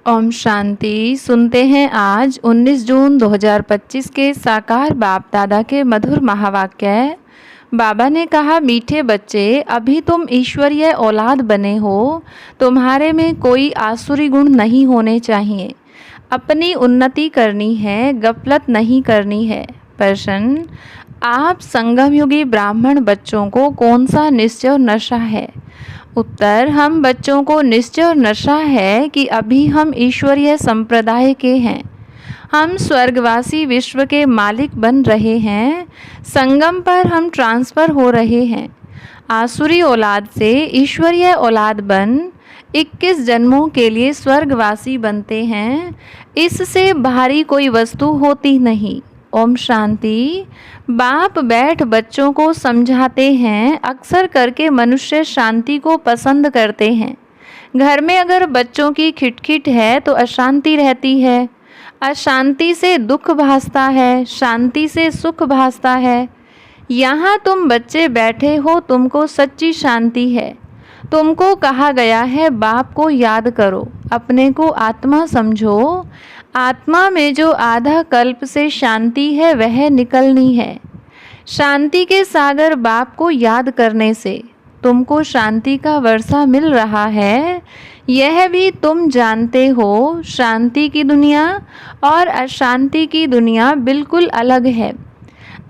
ओम शांति। सुनते हैं आज 19 जून 2025 के साकार बाप दादा के मधुर महावाक्य। बाबा ने कहा, मीठे बच्चे, अभी तुम ईश्वरीय औलाद बने हो, तुम्हारे में कोई आसुरी गुण नहीं होने चाहिए। अपनी उन्नति करनी है, गफलत नहीं करनी है। प्रश्न, आप संगम युगी ब्राह्मण बच्चों को कौन सा निश्चय और नशा है? उत्तर, हम बच्चों को निश्चय और नशा है कि अभी हम ईश्वरीय संप्रदाय के हैं। हम स्वर्गवासी विश्व के मालिक बन रहे हैं। संगम पर हम ट्रांसफ़र हो रहे हैं। आसुरी औलाद से ईश्वरीय औलाद बन 21 जन्मों के लिए स्वर्गवासी बनते हैं। इससे भारी कोई वस्तु होती नहीं। ओम शांति। बाप बैठ बच्चों को समझाते हैं। अक्सर करके मनुष्य शांति को पसंद करते हैं। घर में अगर बच्चों की खिटखिट है तो अशांति रहती है। अशांति से दुख भासता है, शांति से सुख भासता है। यहाँ तुम बच्चे बैठे हो, तुमको सच्ची शांति है। तुमको कहा गया है बाप को याद करो, अपने को आत्मा समझो। आत्मा में जो आधा कल्प से शांति है वह निकलनी है। शांति के सागर बाप को याद करने से तुमको शांति का वर्षा मिल रहा है। यह भी तुम जानते हो, शांति की दुनिया और अशांति की दुनिया बिल्कुल अलग है।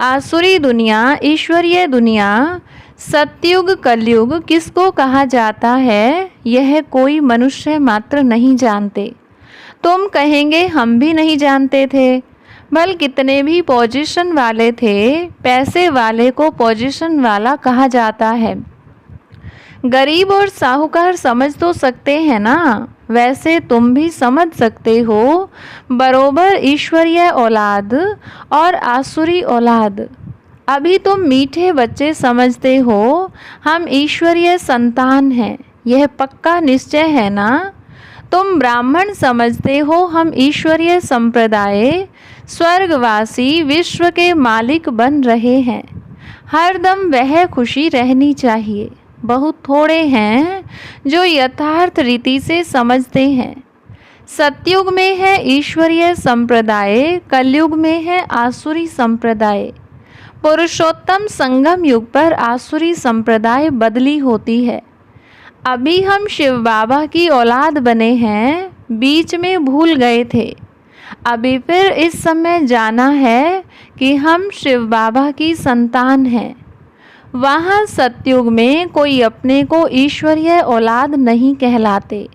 आसुरी दुनिया, ईश्वरीय दुनिया, सतयुग कलयुग किसको कहा जाता है, यह कोई मनुष्य मात्र नहीं जानते। तुम कहेंगे हम भी नहीं जानते थे। भल कितने भी पोजीशन वाले थे, पैसे वाले को पोजीशन वाला कहा जाता है। गरीब और साहूकार समझ तो सकते हैं ना, वैसे तुम भी समझ सकते हो बरोबर ईश्वरीय औलाद और आसुरी औलाद। अभी तुम मीठे बच्चे समझते हो हम ईश्वरीय संतान हैं, यह पक्का निश्चय है ना। तुम ब्राह्मण समझते हो हम ईश्वरीय संप्रदाय, स्वर्गवासी विश्व के मालिक बन रहे हैं। हर दम वह खुशी रहनी चाहिए। बहुत थोड़े हैं जो यथार्थ रीति से समझते हैं। सतयुग में है ईश्वरीय संप्रदाय, कलयुग में है आसुरी संप्रदाय। पुरुषोत्तम संगम युग पर आसुरी संप्रदाय बदली होती है। अभी हम शिव बाबा की औलाद बने हैं, बीच में भूल गए थे। अभी फिर इस समय जाना है कि हम शिव बाबा की संतान हैं। वहाँ सतयुग में कोई अपने को ईश्वरीय औलाद नहीं कहलाते।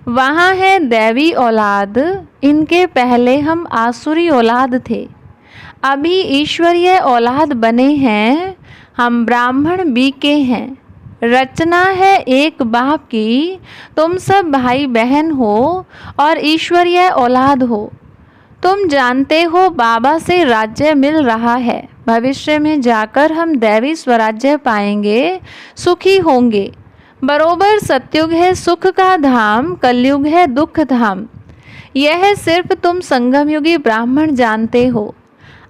वहाँ है दैवी औलाद। इनके पहले हम आसुरी औलाद थे, अभी ईश्वरीय औलाद बने हैं। हम ब्राह्मण बीके हैं। रचना है एक बाप की। तुम सब भाई बहन हो और ईश्वरीय औलाद हो। तुम जानते हो बाबा से राज्य मिल रहा है। भविष्य में जाकर हम दैवी स्वराज्य पाएंगे, सुखी होंगे। बरोबर सतयुग है सुख का धाम, कलयुग है दुख धाम। यह सिर्फ तुम संगमयुगी ब्राह्मण जानते हो।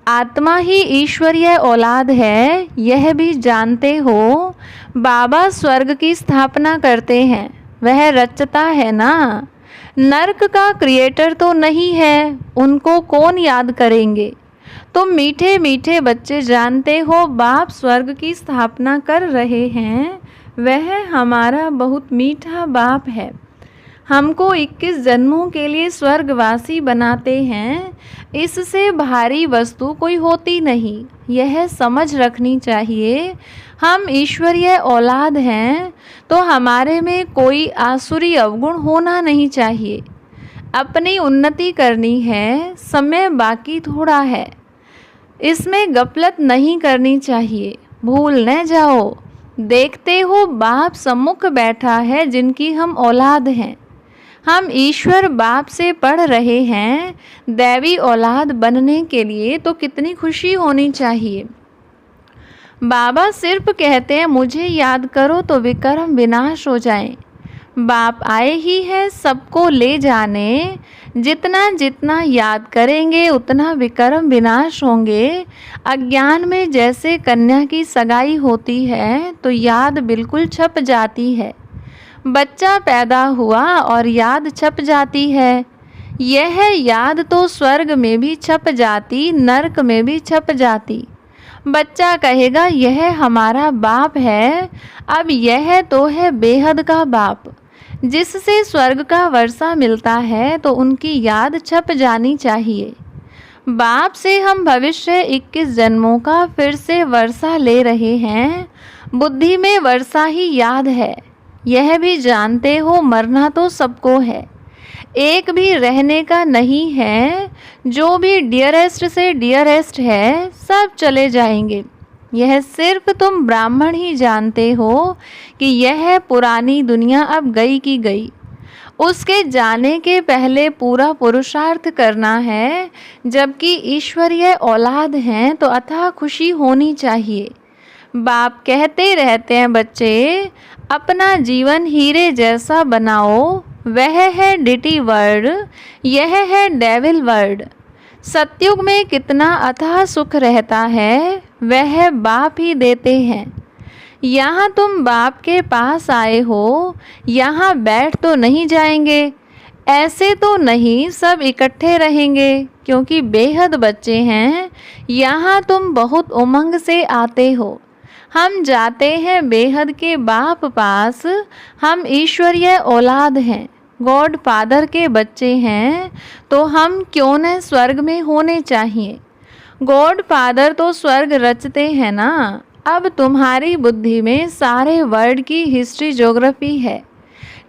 आत्मा ही ईश्वरीय औलाद है, यह भी जानते हो। बाबा स्वर्ग की स्थापना करते हैं, वह रचता है ना। नरक का क्रिएटर तो नहीं है, उनको कौन याद करेंगे। तुम मीठे मीठे बच्चे जानते हो बाप स्वर्ग की स्थापना कर रहे हैं। वह हमारा बहुत मीठा बाप है। हमको 21 जन्मों के लिए स्वर्गवासी बनाते हैं। इससे भारी वस्तु कोई होती नहीं, यह समझ रखनी चाहिए। हम ईश्वरीय औलाद हैं तो हमारे में कोई आसुरी अवगुण होना नहीं चाहिए। अपनी उन्नति करनी है, समय बाकी थोड़ा है। इसमें गफलत नहीं करनी चाहिए, भूल न जाओ। देखते हो बाप सम्मुख बैठा है जिनकी हम औलाद हैं। हम ईश्वर बाप से पढ़ रहे हैं। दैवी औलाद बनने के लिए तो कितनी खुशी होनी चाहिए। बाबा सिर्फ कहते हैं मुझे याद करो तो विकर्म विनाश हो जाएं। बाप आए ही है सबको ले जाने। जितना जितना याद करेंगे उतना विकर्म विनाश होंगे। अज्ञान में जैसे कन्या की सगाई होती है तो याद बिल्कुल छप जाती है। बच्चा पैदा हुआ और याद छप जाती है। यह याद तो स्वर्ग में भी छप जाती, नरक में भी छप जाती। बच्चा कहेगा यह हमारा बाप है। अब यह तो है बेहद का बाप, जिससे स्वर्ग का वर्षा मिलता है, तो उनकी याद छप जानी चाहिए। बाप से हम भविष्य 21 जन्मों का फिर से वर्षा ले रहे हैं। बुद्धि में वर्षा ही याद है। यह भी जानते हो मरना तो सबको है, एक भी रहने का नहीं है। जो भी डियरेस्ट से डियरेस्ट है, सब चले जाएंगे। यह सिर्फ तुम ब्राह्मण ही जानते हो कि यह पुरानी दुनिया अब गई की गई। उसके जाने के पहले पूरा पुरुषार्थ करना है। जबकि ईश्वरीय औलाद हैं तो अथाह खुशी होनी चाहिए। बाप कहते रहते हैं, बच्चे अपना जीवन हीरे जैसा बनाओ। वह है डिटी वर्ल्ड, यह है डेविल वर्ल्ड। सतयुग में कितना अथाह सुख रहता है, वह बाप ही देते हैं। यहाँ तुम बाप के पास आए हो, यहाँ बैठ तो नहीं जाएंगे। ऐसे तो नहीं, सब इकट्ठे रहेंगे, क्योंकि बेहद बच्चे हैं। यहाँ तुम बहुत उमंग से आते हो। हम जाते हैं बेहद के बाप पास। हम ईश्वरीय औलाद हैं, गॉड फादर के बच्चे हैं, तो हम क्यों न स्वर्ग में होने चाहिए। गॉड फादर तो स्वर्ग रचते हैं ना। अब तुम्हारी बुद्धि में सारे वर्ल्ड की हिस्ट्री ज्योग्राफी है।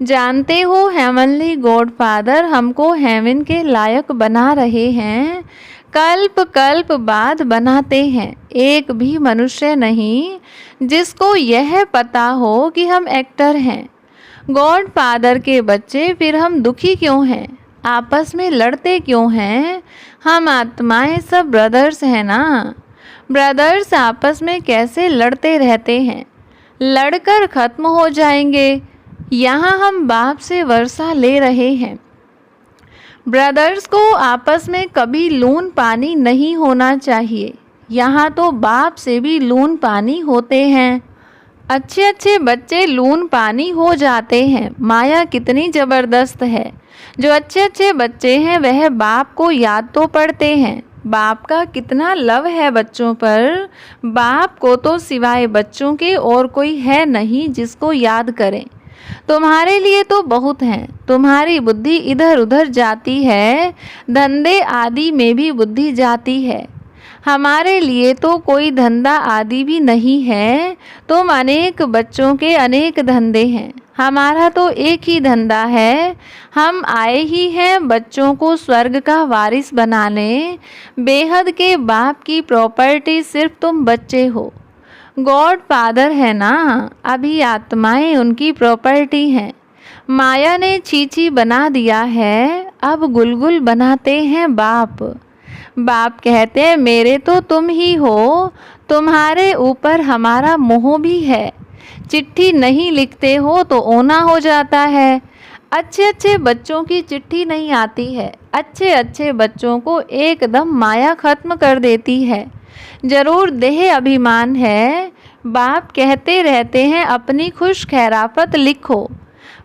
जानते हो हेवनली गॉड फादर हमको हेवन के लायक बना रहे हैं। कल्प कल्प बाद बनाते हैं। एक भी मनुष्य नहीं जिसको यह पता हो कि हम एक्टर हैं, गॉड फादर के बच्चे। फिर हम दुखी क्यों हैं, आपस में लड़ते क्यों हैं। हम आत्माएं सब ब्रदर्स हैं ना। ब्रदर्स आपस में कैसे लड़ते रहते हैं, लड़कर ख़त्म हो जाएंगे। यहाँ हम बाप से वर्षा ले रहे हैं। ब्रदर्स को आपस में कभी लून पानी नहीं होना चाहिए। यहाँ तो बाप से भी लून पानी होते हैं। अच्छे अच्छे बच्चे लून पानी हो जाते हैं। माया कितनी ज़बरदस्त है। जो अच्छे अच्छे बच्चे हैं वह बाप को याद तो पड़ते हैं। बाप का कितना लव है बच्चों पर। बाप को तो सिवाय बच्चों के और कोई है नहीं जिसको याद करें। तुम्हारे लिए तो बहुत हैं। तुम्हारी बुद्धि इधर उधर जाती है, धंधे आदि में भी बुद्धि जाती है। हमारे लिए तो कोई धंधा आदि भी नहीं है। तुम अनेक बच्चों के अनेक धंधे हैं, हमारा तो एक ही धंधा है। हम आए ही हैं बच्चों को स्वर्ग का वारिस बनाने। बेहद के बाप की प्रॉपर्टी सिर्फ तुम बच्चे हो। गॉड फादर है ना, अभी आत्माएं उनकी प्रॉपर्टी हैं। माया ने चीची बना दिया है, अब गुलगुल बनाते हैं बाप। बाप कहते हैं मेरे तो तुम ही हो, तुम्हारे ऊपर हमारा मोह भी है। चिट्ठी नहीं लिखते हो तो ओना हो जाता है। अच्छे अच्छे बच्चों की चिट्ठी नहीं आती है। अच्छे अच्छे बच्चों को एकदम माया खत्म कर देती है। जरूर देह अभिमान है। बाप कहते रहते हैं अपनी खुश खैराफत लिखो।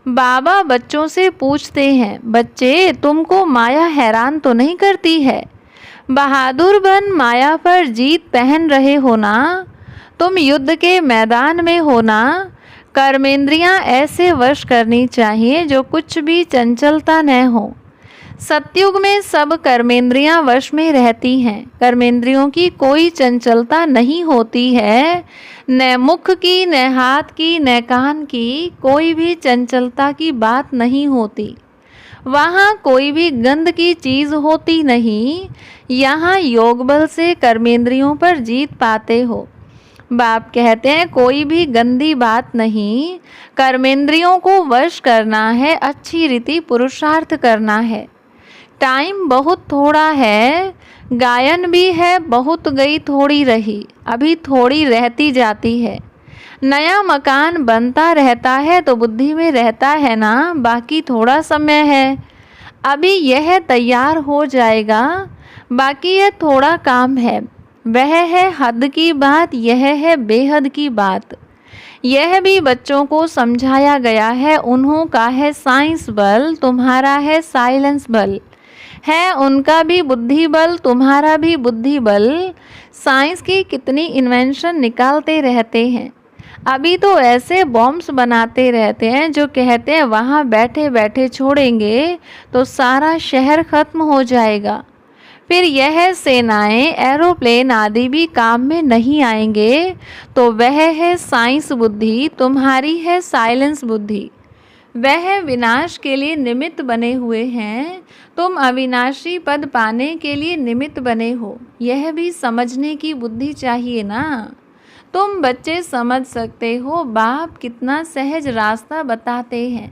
बाबा बच्चों से पूछते हैं, बच्चे तुमको माया हैरान तो नहीं करती है। बहादुर बन माया पर जीत पहन रहे हो ना। तुम युद्ध के मैदान में हो ना। कर्मेंद्रियां ऐसे वश करनी चाहिए जो कुछ भी चंचलता न हो। सतयुग में सब कर्मेंद्रियां वश में रहती हैं। कर्मेंद्रियों की कोई चंचलता नहीं होती है। न मुख की, न हाथ की, न कान की, कोई भी चंचलता की बात नहीं होती। वहाँ कोई भी गंध की चीज़ होती नहीं। यहाँ योग बल से कर्मेंद्रियों पर जीत पाते हो। बाप कहते हैं कोई भी गंदी बात नहीं। कर्मेंद्रियों को वश करना है, अच्छी रीति पुरुषार्थ करना है। टाइम बहुत थोड़ा है। गायन भी है, बहुत गई थोड़ी रही, अभी थोड़ी रहती जाती है। नया मकान बनता रहता है तो बुद्धि में रहता है ना, बाकी थोड़ा समय है। अभी यह तैयार हो जाएगा, बाकी यह थोड़ा काम है। वह है हद की बात, यह है बेहद की बात। यह भी बच्चों को समझाया गया है। उन्हों का है साइंस बल, तुम्हारा है साइलेंस बल। है उनका भी बुद्धि बल, तुम्हारा भी बुद्धि बल। साइंस की कितनी इन्वेंशन निकालते रहते हैं। अभी तो ऐसे बॉम्ब्स बनाते रहते हैं जो कहते हैं वहाँ बैठे बैठे छोड़ेंगे तो सारा शहर ख़त्म हो जाएगा। फिर यह सेनाएं, एरोप्लेन आदि भी काम में नहीं आएंगे। तो वह है साइंस बुद्धि, तुम्हारी है साइलेंस बुद्धि। वह विनाश के लिए निमित्त बने हुए हैं, तुम अविनाशी पद पाने के लिए निमित्त बने हो। यह भी समझने की बुद्धि चाहिए ना। तुम बच्चे समझ सकते हो बाप कितना सहज रास्ता बताते हैं।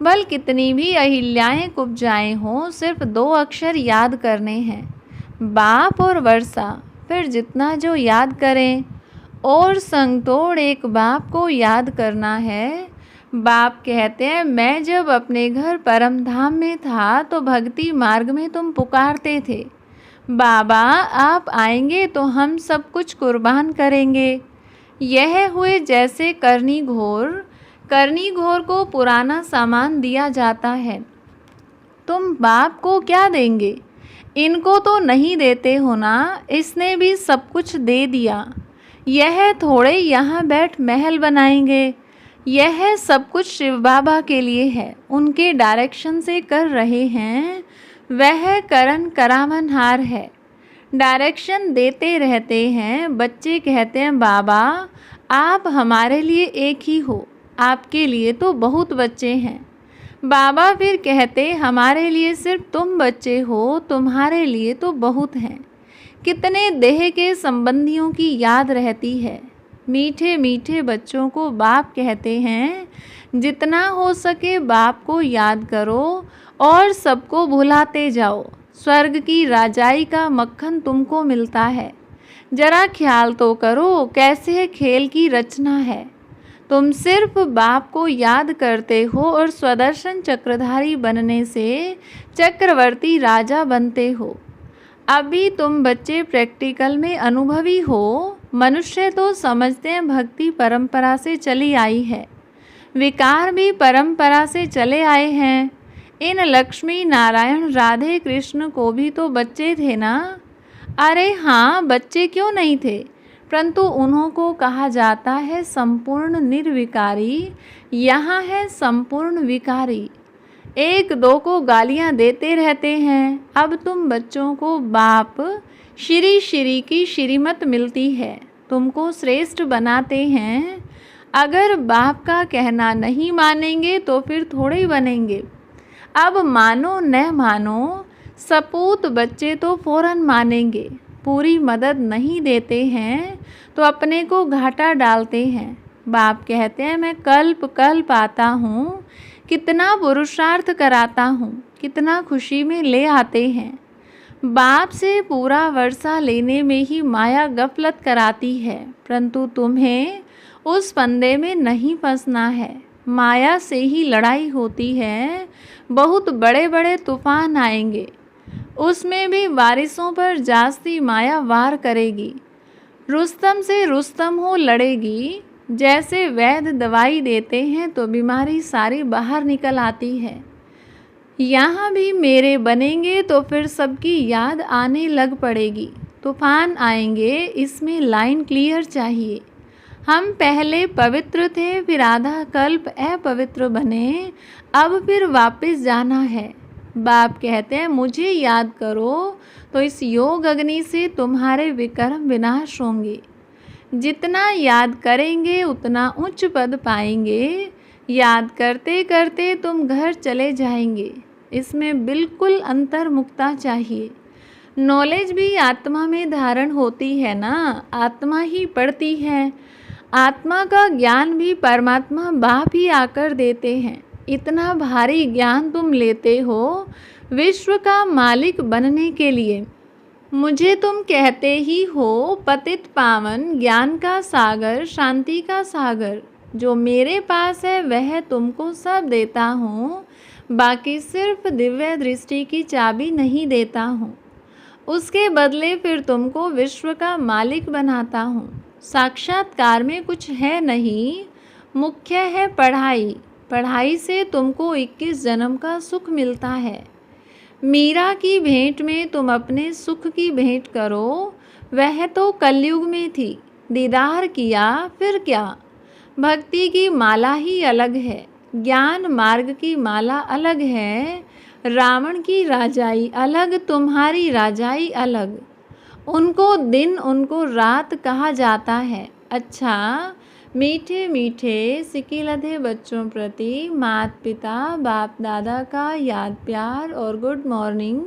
बल कितनी भी अहिल्याएं कुब्जाएं हों, सिर्फ 2 अक्षर याद करने हैं, बाप और वर्षा। फिर जितना जो याद करें। और संग तोड़ एक बाप को याद करना है। बाप कहते हैं मैं जब अपने घर परम धाम में था तो भक्ति मार्ग में तुम पुकारते थे, बाबा आप आएंगे तो हम सब कुछ कुर्बान करेंगे। यह हुए जैसे करनी घोर को पुराना सामान दिया जाता है। तुम बाप को क्या देंगे? इनको तो नहीं देते हो ना, इसने भी सब कुछ दे दिया। यह थोड़े यहाँ बैठ महल बनाएंगे। यह सब कुछ शिव बाबा के लिए है, उनके डायरेक्शन से कर रहे हैं। वह करन करावनहार है, डायरेक्शन देते रहते हैं। बच्चे कहते हैं बाबा आप हमारे लिए एक ही हो, आपके लिए तो बहुत बच्चे हैं। बाबा फिर कहते हमारे लिए सिर्फ तुम बच्चे हो, तुम्हारे लिए तो बहुत हैं। कितने देह के संबंधियों की याद रहती है। मीठे मीठे बच्चों को बाप कहते हैं जितना हो सके बाप को याद करो और सबको भुलाते जाओ। स्वर्ग की राजाई का मक्खन तुमको मिलता है। जरा ख्याल तो करो कैसे खेल की रचना है। तुम सिर्फ बाप को याद करते हो और स्वदर्शन चक्रधारी बनने से चक्रवर्ती राजा बनते हो। अभी तुम बच्चे प्रैक्टिकल में अनुभवी हो। मनुष्य तो समझते हैं भक्ति परंपरा से चली आई है, विकार भी परंपरा से चले आए हैं। इन लक्ष्मी नारायण राधे कृष्ण को भी तो बच्चे थे ना। अरे हाँ, बच्चे क्यों नहीं थे, परंतु उन्हों को कहा जाता है संपूर्ण निर्विकारी। यहाँ है संपूर्ण विकारी। 1-2 को गालियाँ देते रहते हैं। अब तुम बच्चों को बाप श्री श्री की श्रीमत मिलती है, तुमको श्रेष्ठ बनाते हैं। अगर बाप का कहना नहीं मानेंगे तो फिर थोड़े ही बनेंगे। अब मानो न मानो, सपूत बच्चे तो फौरन मानेंगे। पूरी मदद नहीं देते हैं तो अपने को घाटा डालते हैं। बाप कहते हैं मैं कल्प कल्प आता हूँ, कितना पुरुषार्थ कराता हूँ, कितना खुशी में ले आते हैं। बाप से पूरा वर्षा लेने में ही माया गफलत कराती है, परंतु तुम्हें उस फंदे में नहीं फंसना है। माया से ही लड़ाई होती है। बहुत बड़े बड़े तूफान आएंगे, उसमें भी वारिसों पर जास्ती माया वार करेगी। रुस्तम से रुस्तम हो लड़ेगी। जैसे वैद्य दवाई देते हैं तो बीमारी सारी बाहर निकल आती है। यहाँ भी मेरे बनेंगे तो फिर सबकी याद आने लग पड़ेगी। तूफान आएंगे, इसमें लाइन क्लियर चाहिए। हम पहले पवित्र थे, फिर आधा कल्प अपवित्र बने, अब फिर वापस जाना है। बाप कहते हैं मुझे याद करो तो इस योग अग्नि से तुम्हारे विकर्म विनाश होंगे। जितना याद करेंगे उतना उच्च पद पाएंगे। याद करते करते तुम घर चले जाएंगे। इसमें बिल्कुल अंतर्मुखता चाहिए। नॉलेज भी आत्मा में धारण होती है ना, आत्मा ही पढ़ती है। आत्मा का ज्ञान भी परमात्मा बाप ही आकर देते हैं। इतना भारी ज्ञान तुम लेते हो विश्व का मालिक बनने के लिए। मुझे तुम कहते ही हो पतित पावन, ज्ञान का सागर, शांति का सागर। जो मेरे पास है वह तुमको सब देता हूँ, बाकी सिर्फ दिव्य दृष्टि की चाबी नहीं देता हूँ। उसके बदले फिर तुमको विश्व का मालिक बनाता हूँ। साक्षात्कार में कुछ है नहीं, मुख्य है पढ़ाई। पढ़ाई से तुमको 21 जन्म का सुख मिलता है। मीरा की भेंट में तुम अपने सुख की भेंट करो। वह तो कलयुग में थी, दीदार किया फिर क्या। भक्ति की माला ही अलग है, ज्ञान मार्ग की माला अलग है। रावण की राजाई अलग, तुम्हारी राजाई अलग। उनको दिन उनको रात कहा जाता है। अच्छा, मीठे मीठे सिकिलधे बच्चों प्रति माता पिता बाप दादा का याद प्यार और गुड मॉर्निंग।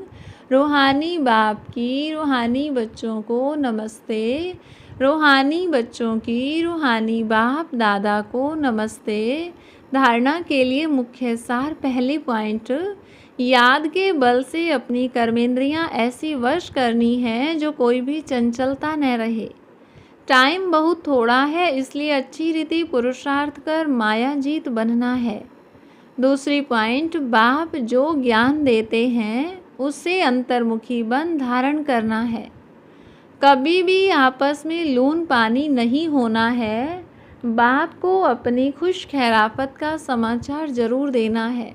रूहानी बाप की रूहानी बच्चों को नमस्ते। रूहानी बच्चों की रूहानी बाप दादा को नमस्ते। धारणा के लिए मुख्य सार। पहली पॉइंट, याद के बल से अपनी कर्मेंद्रियां ऐसी वश करनी है जो कोई भी चंचलता न रहे। टाइम बहुत थोड़ा है, इसलिए अच्छी रीति पुरुषार्थ कर माया जीत बनना है। दूसरी पॉइंट, बाप जो ज्ञान देते हैं उससे अंतर्मुखी बन धारण करना है। कभी भी आपस में लून पानी नहीं होना है। बाप को अपनी खुश खैराफत का समाचार जरूर देना है।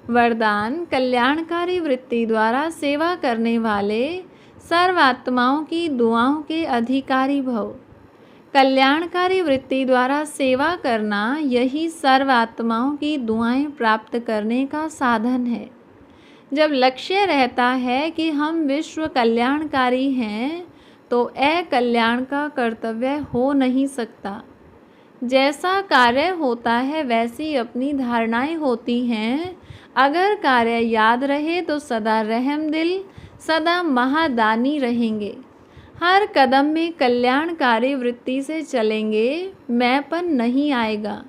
वरदान, कल्याणकारी वृत्ति द्वारा सेवा करने वाले सर्वात्माओं की दुआओं के अधिकारी भव। कल्याणकारी वृत्ति द्वारा सेवा करना यही सर्वात्माओं की दुआएं प्राप्त करने का साधन है। जब लक्ष्य रहता है कि हम विश्व कल्याणकारी हैं तो अकल्याण का कर्तव्य हो नहीं सकता। जैसा कार्य होता है वैसी अपनी धारणाएं होती हैं। अगर कार्य याद रहे तो सदा रहम दिल, सदा महादानी रहेंगे। हर कदम में कल्याणकारी वृत्ति से चलेंगे, मैंपन नहीं आएगा,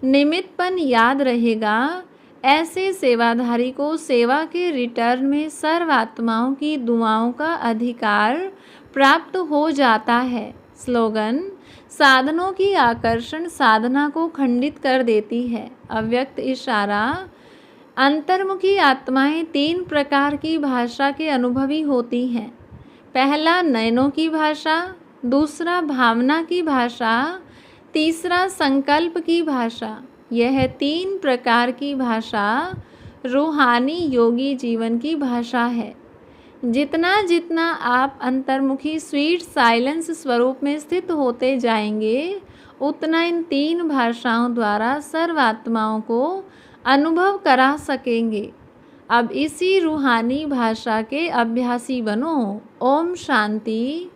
निमित्तपन याद रहेगा। ऐसे सेवाधारी को सेवा के रिटर्न में सर्वात्माओं की दुआओं का अधिकार प्राप्त हो जाता है। स्लोगन, साधनों की आकर्षण साधना को खंडित कर देती है। अव्यक्त इशारा, अंतर्मुखी आत्माएं 3 प्रकार की भाषा के अनुभवी होती हैं। पहला नयनों की भाषा, दूसरा भावना की भाषा, तीसरा संकल्प की भाषा। यह 3 प्रकार की भाषा रूहानी योगी जीवन की भाषा है। जितना जितना आप अंतर्मुखी स्वीट साइलेंस स्वरूप में स्थित होते जाएंगे, उतना इन 3 भाषाओं द्वारा सर्वात्माओं को अनुभव करा सकेंगे। अब इसी रूहानी भाषा के अभ्यासी बनो। ओम शांति।